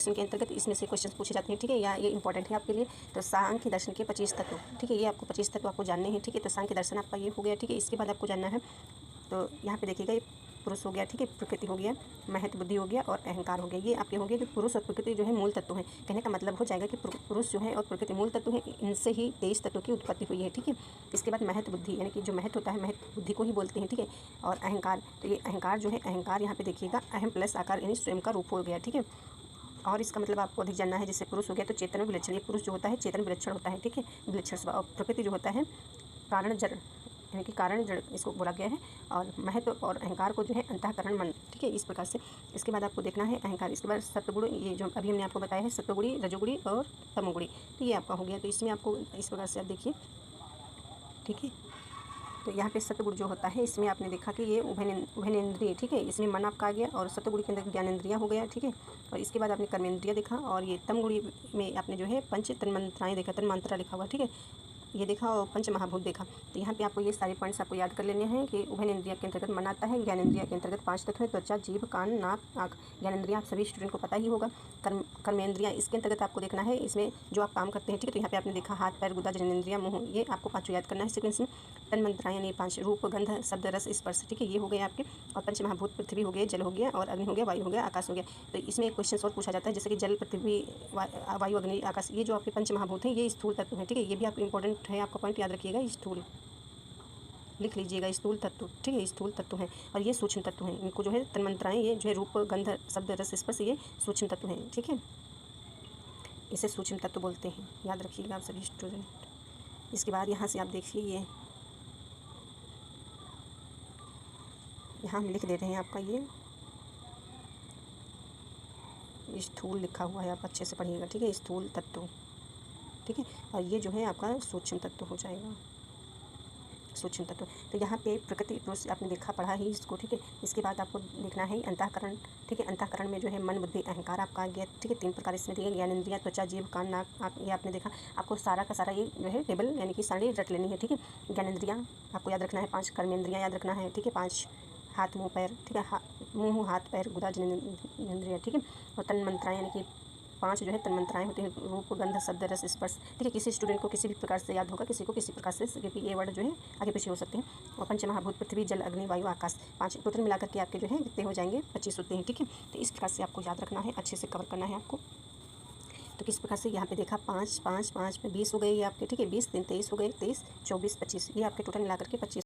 दर्शन के अंतर्गत इसमें से क्वेश्चन पूछे जाते हैं, ठीक है, या ये इंपॉर्टेंट है आपके लिए। तो सांख्य दर्शन के 25 तत्व, ठीक है, ये आपको 25 तत्व आपको जानने हैं, ठीक है। तो सांख्य दर्शन आपका ये हो गया, ठीक है। इसके बाद आपको जानना है, तो यहाँ पे देखिएगा, ये पुरुष हो गया, ठीक है, प्रकृति हो गया, महत्व बुद्धि हो गया और अहंकार हो गया। ये आपके हो गए कि पुरुष और प्रकृति जो है मूल तत्व हैं। कहने का मतलब हो जाएगा कि पुरुष जो है और प्रकृति मूल तत्व है, इनसे ही 23 तत्वों की उत्पत्ति हुई है, ठीक है। इसके बाद महत्व बुद्धि, यानी कि जो महत्व होता है, महत्व बुद्धि को ही बोलते हैं, ठीक है। और अहंकार, तो ये अहंकार जो है, अहंकार यहाँ पे देखिएगा अहम प्लस आकार यानी स्वयं का रूप हो गया, ठीक है। और इसका मतलब आपको अधिक जानना है, जैसे पुरुष हो गया तो चेतन विलक्षण, ये पुरुष जो होता है चेतन विलक्षण होता है, ठीक है, विलक्षण स्वभाव। और प्रकृति जो होता है कारण जड़, यानी कि कारण जड़ इसको बोला गया है। और महत्व और अहंकार को जो है अंतःकरण मन, ठीक है, इस प्रकार से। इसके बाद आपको देखना है अहंकार। इसके बाद सत्वगुण, ये जो अभी हमने आपको बताया है, सत्वगुणी, रजोगुणी और तमोगुणी, तो ये आपका हो गया। तो इसमें आपको इस प्रकार से आप देखिए, ठीक है। तो यहाँ पे सत्वगुण जो होता है, इसमें आपने देखा कि ये उभयनेन्द्रिय, ठीक है, इसमें मन आपका आ गया और सत्वगुण के अंदर ज्ञानेंद्रिया हो गया, ठीक है। और इसके बाद आपने कर्मेंद्रिया देखा और ये तमगुणी में आपने जो है पंच तन्मात्राएँ देखा, तन्मात्रा लिखा हुआ, ठीक है, ये देखा और पंच महाभूत देखा। तो यहाँ पे आपको ये सारे पॉइंट्स आपको याद कर लेने हैं कि उभयनेन्द्रिया के अंतर्गत मन आता है, ज्ञानेंद्रिया के अंतर्गत 5 तत्व है, त्वचा, जीभ, कान, नाक, आँख। ज्ञानेंद्रिया आप सभी स्टूडेंट को पता ही होगा। कर्मेंद्रिया, इसके अंतर्गत आपको देखना है इसमें जो आप काम करते हैं, ठीक है। तो यहाँ पे आपने देखा हाथ, पैर, गुदा, जननेंद्रिया, मुँह, ये आपको 5 याद करना है सीक्वेंस में। तन्मात्राएँ यानी 5, रूप, गंध, शब्द, रस, स्पर्श, ठीक है, ये हो गए आपके। और पंच महाभूत, पृथ्वी हो गए, जल हो गया और अग्नि हो गया, वायु हो गया, आकाश हो गया। तो इसमें एक क्वेश्चन और पूछा जाता है, जैसे कि जल, पृथ्वी, वायु, अग्नि, आकाश, ये जो आपके पंच महाभूत हैं, ये स्थूल तत्व हैं, ठीक है। ये भी आपको इंपॉर्टेंट है, आपका पॉइंट याद रखिएगा, स्थूल लिख लीजिएगा, स्थूल तत्व, ठीक है, स्थूल तत्व हैं। और ये सूक्ष्म तत्व हैं, इनको जो है तन्मात्राएँ, ये जो है रूप, गंध, शब्द, रस, स्पर्श, ये सूक्ष्म तत्व हैं, ठीक है, इसे सूक्ष्म तत्व बोलते हैं, याद रखिएगा आप सभी स्टूडेंट। इसके बाद यहाँ से आप देखिए, ये यहाँ हम लिख दे रहे हैं आपका ये स्थूल लिखा हुआ है, आप अच्छे से पढ़िएगा, ठीक है, स्थूल तत्व, ठीक है। और ये जो है आपका सूक्ष्म तत्व हो जाएगा, सूक्ष्म तत्व। तो यहाँ पे प्रकृति पुरुष आपने देखा, पढ़ा ही इसको, ठीक है। इसके बाद आपको देखना है अंतःकरण, ठीक है। अंतःकरण में जो है मन, बुद्धि, अहंकार आपका आ गया, ठीक है। 3 प्रकार इसमें दिए, ज्ञानेंद्रिया, त्वचा, जीभ, कान, नाक, ये आपने देखा। आपको सारा का सारा ये जो है टेबल यानी कि सारी रट लेनी है, ठीक है। ज्ञानेंद्रिया आपको याद रखना है 5, कर्मेंद्रिया याद रखना है, ठीक है, 5, हाथ, मुँह, पैर, ठीक है, मुँह, हाथ, पैर, गुदा, जननेंद्रिया, ठीक है। और तन्मात्राएँ यानी कि 5 जो है तन्मात्राएँ होती हैं, रूप, गंध, शब्द, रस, स्पर्श, ठीक है। किसी स्टूडेंट को किसी भी प्रकार से याद होगा, किसी को किसी प्रकार से, क्योंकि ये वर्ड जो है आगे पीछे हो सकते हैं। और पंच महाभूत, पृथ्वी, जल, अग्नि, वायु, आकाश, 5 टोटल मिलाकर के आपके जो है कितने हो जाएंगे, 25 होते हैं, ठीक है। तो इस प्रकार से आपको याद रखना है, अच्छे से कवर करना है आपको। तो किस प्रकार से यहाँ पे देखा, 5 5 5 में 20 हो गए ये आपके, ठीक है, 20 3 23 हो गए, 23 24 25, ये आपके टोटल मिलाकर के 25